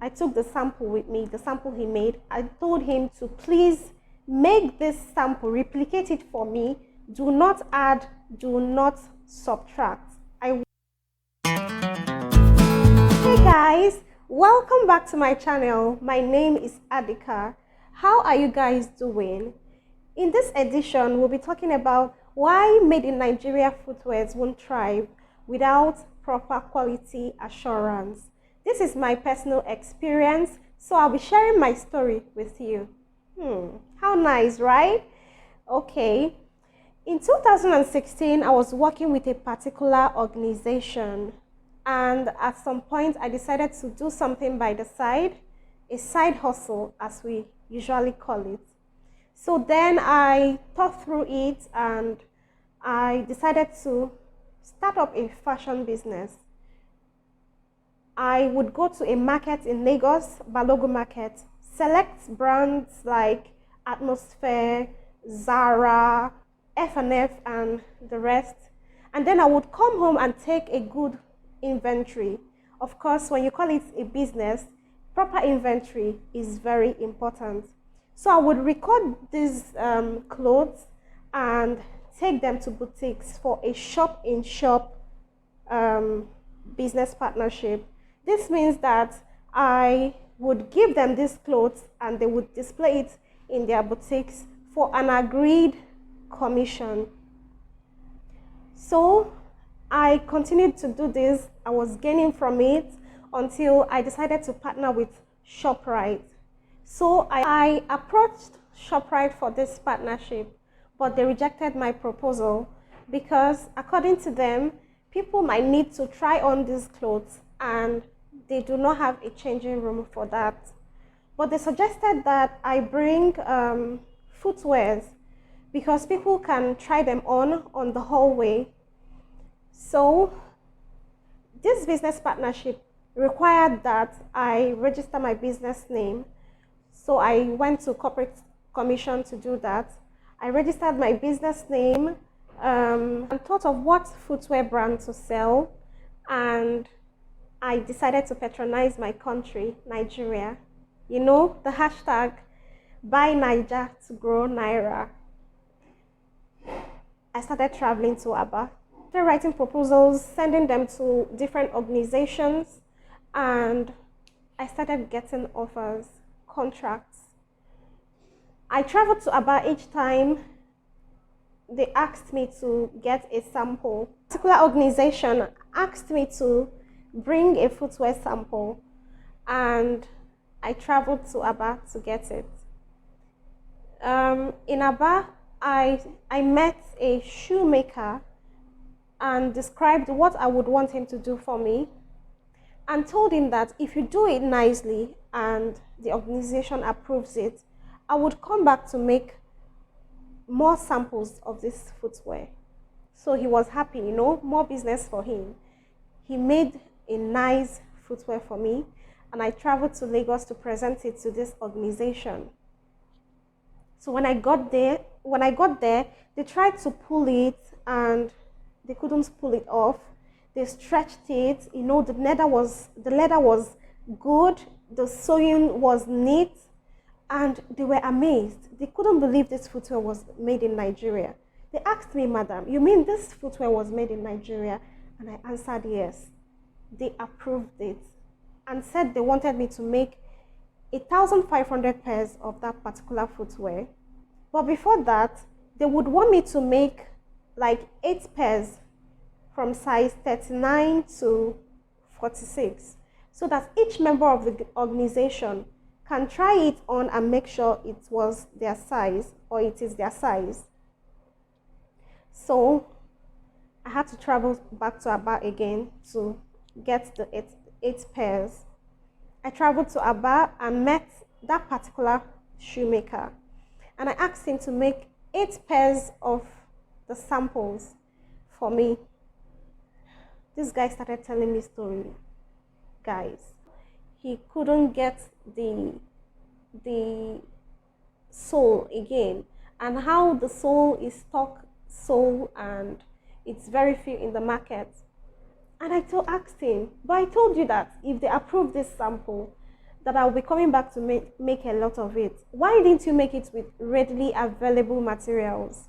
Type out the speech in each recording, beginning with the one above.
I took the sample with me, the sample he made. I told him to please make this sample, replicate it for me. Do not add, do not subtract. Hey guys, welcome back to my channel. My name is Calladyka. How are you guys doing? In this edition, we'll be talking about why made in Nigeria footwears won't thrive without proper quality assurance. This is my personal experience, so I'll be sharing my story with you. How nice, right? Okay. In 2016, I was working with a particular organization, and at some point I decided to do something by the side, a side hustle as we usually call it. So then I thought through it and I decided to start up a fashion business. I would go to a market in Lagos, Balogun Market, select brands like Atmosphere, Zara, F&F and the rest. And then I would come home and take a good inventory. Of course, when you call it a business, proper inventory is very important. So I would record these clothes and take them to boutiques for a shop-in-shop business partnership. This means that I would give them these clothes and they would display it in their boutiques for an agreed commission. So I continued to do this. I was gaining from it until I decided to partner with ShopRite. So I approached ShopRite for this partnership, but they rejected my proposal because according to them, people might need to try on these clothes and they do not have a changing room for that. But they suggested that I bring footwears because people can try them on the hallway. So this business partnership required that I register my business name. So I went to corporate commission to do that. I registered my business name and thought of what footwear brand to sell, and I decided to patronize my country, Nigeria. You know, the hashtag buy Naija to grow naira. I started traveling to Aba, started writing proposals, sending them to different organizations, and I started getting offers, contracts. I traveled to Aba each time. They asked me to get a sample. A particular organization asked me to bring a footwear sample, and I traveled to Aba to get it. In Aba, I met a shoemaker and described what I would want him to do for me and told him that if you do it nicely and the organization approves it, I would come back to make more samples of this footwear. So he was happy, you know, more business for him. He made a nice footwear for me, and I traveled to Lagos to present it to this organization. So when I got there, they tried to pull it and they couldn't pull it off. They stretched it, you know, the leather was good, the sewing was neat, and they were amazed. They couldn't believe this footwear was made in Nigeria. They asked me, "Madam, you mean this footwear was made in Nigeria?" And I answered yes. They approved it and said they wanted me to make 1,500 pairs of that particular footwear. But before that, they would want me to make like 8 pairs from size 39 to 46, so that each member of the organization can try it on and make sure it was their size or it is their size. So I had to travel back to Aba again to get the 8 pairs. I traveled to Aba and met that particular shoemaker, and I asked him to make 8 pairs of the samples for me. This guy started telling me story, guys. He couldn't get the sole again, and how the sole is stock sole and it's very few in the market. And I asked him, but I told you that if they approve this sample, that I'll be coming back to make a lot of it. Why didn't you make it with readily available materials?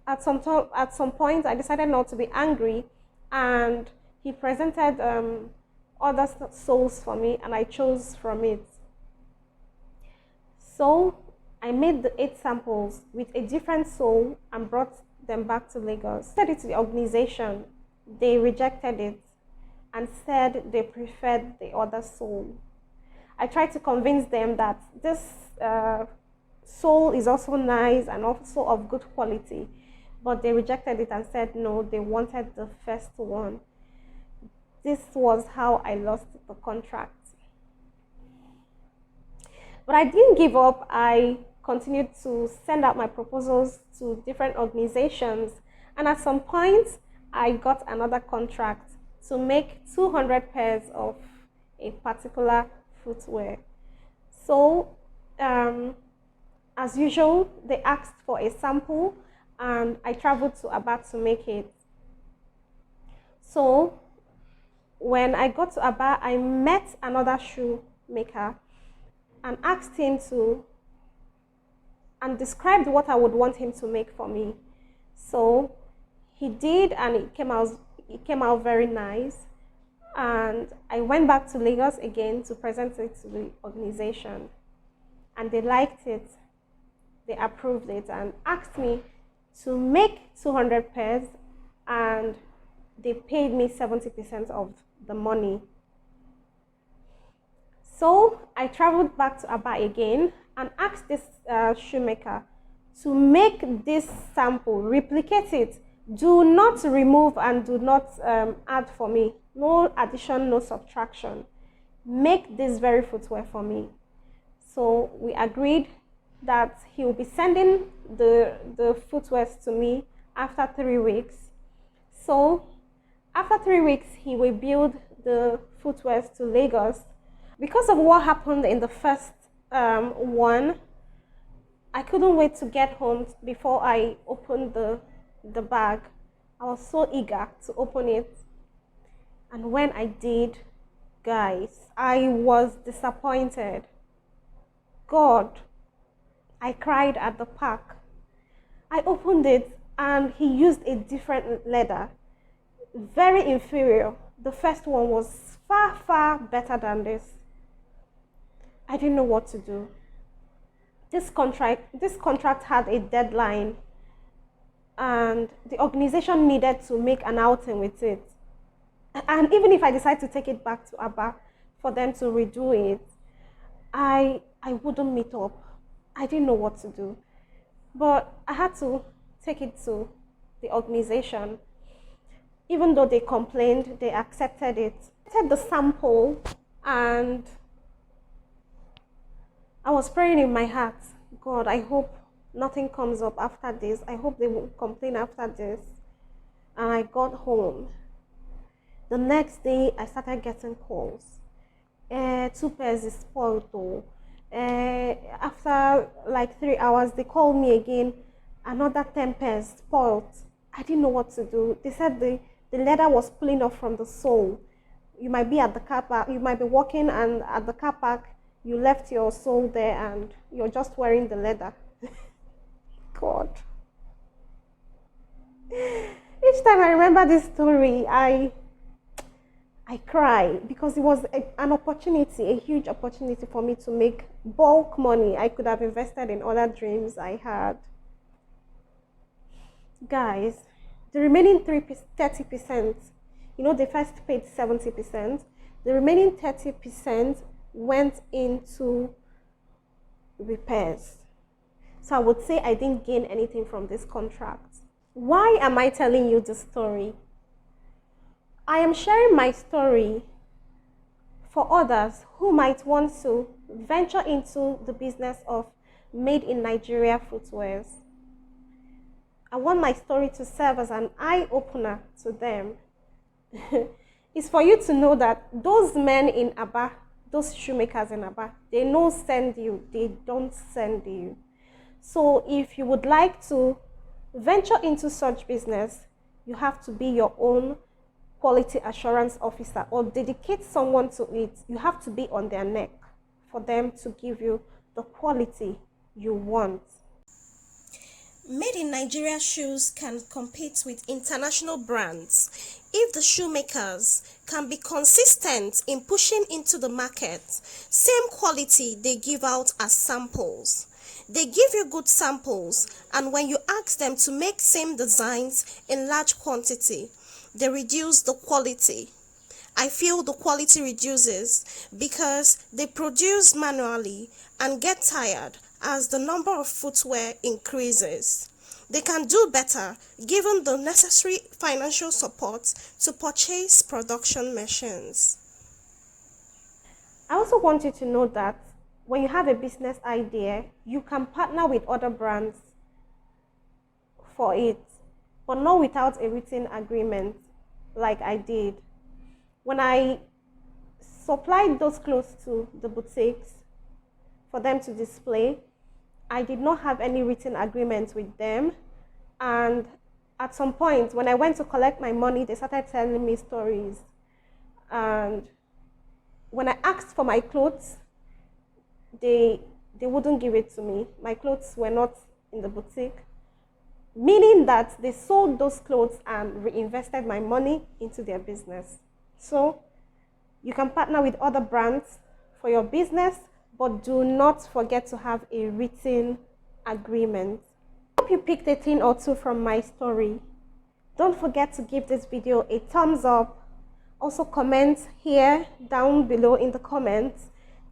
At some point, I decided not to be angry, and he presented other souls for me, and I chose from it. So I made the 8 samples with a different soul and brought them back to Lagos. I said it to the organization. They rejected it and said they preferred the other soul. I tried to convince them that this soul is also nice and also of good quality, but they rejected it and said no, they wanted the first one. This was how I lost the contract. But I didn't give up. I continued to send out my proposals to different organizations, and at some point I got another contract to make 200 pairs of a particular footwear. So as usual, they asked for a sample, and I traveled to Aba to make it. So when I got to Aba, I met another shoemaker and asked him to, and described what I would want him to make for me. So he did, and it came out very nice. And I went back to Lagos again to present it to the organization, and they liked it. They approved it and asked me to make 200 pairs, and they paid me 70% of the money. So I traveled back to Aba again and asked this shoemaker to make this sample, replicate it. Do not remove and do not add for me. No addition, no subtraction. Make this very footwear for me. So we agreed that he will be sending the footwears to me after 3 weeks. So after 3 weeks, he will build the footwears to Lagos. Because of what happened in the first one, I couldn't wait to get home before I opened the bag. I was so eager to open it. And when I did, guys, I was disappointed. God, I cried at the park. I opened it and he used a different leather, very inferior. The first one was far, far better than this. I didn't know what to do. This contract had a deadline, and the organization needed to make an outing with it. And even if I decide to take it back to Aba for them to redo it, I wouldn't meet up. I didn't know what to do. But I had to take it to the organization. Even though they complained, they accepted it. I took the sample, and I was praying in my heart, God, I hope nothing comes up after this. I hope they won't complain after this. And I got home. The next day, I started getting calls. 2 pairs is spoiled though. After like 3 hours, they called me again. Another 10 pairs spoiled. I didn't know what to do. They said the leather was pulling off from the sole. You might be at the car park. You might be walking, and at the car park, you left your sole there, and you're just wearing the leather. God. Each time I remember this story, I cry, because it was an opportunity, a huge opportunity for me to make bulk money I could have invested in other dreams I had. Guys, the remaining 30%, they first paid 70%. The remaining 30% went into repairs. So I would say I didn't gain anything from this contract. Why am I telling you this story? I am sharing my story for others who might want to venture into the business of made in Nigeria footwears. I want my story to serve as an eye-opener to them. It's for you to know that those men in Aba, those shoemakers in Aba, they don't send you. They don't send you. So if you would like to venture into such business, you have to be your own quality assurance officer or dedicate someone to it. You have to be on their neck for them to give you the quality you want. Made in Nigeria shoes can compete with international brands if the shoemakers can be consistent in pushing into the market same quality they give out as samples. They give you good samples, and when you ask them to make same designs in large quantity, they reduce the quality. I feel the quality reduces because they produce manually and get tired as the number of footwear increases. They can do better given the necessary financial support to purchase production machines. I also want you to know that when you have a business idea, you can partner with other brands for it, but not without a written agreement like I did. When I supplied those clothes to the boutiques for them to display, I did not have any written agreement with them. And at some point, when I went to collect my money, they started telling me stories. And when I asked for my clothes, they wouldn't give it to me. My clothes were not in the boutique, meaning that they sold those clothes and reinvested my money into their business. So you can partner with other brands for your business, but do not forget to have a written agreement. I hope you picked a thing or two from my story. Don't forget to give this video a thumbs up. Also comment here down below in the comments.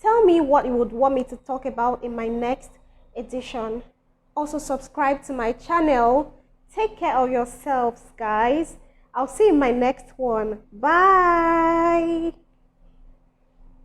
Tell me what you would want me to talk about in my next edition. Also subscribe to my channel. Take care of yourselves, guys. I'll see you in my next one. Bye.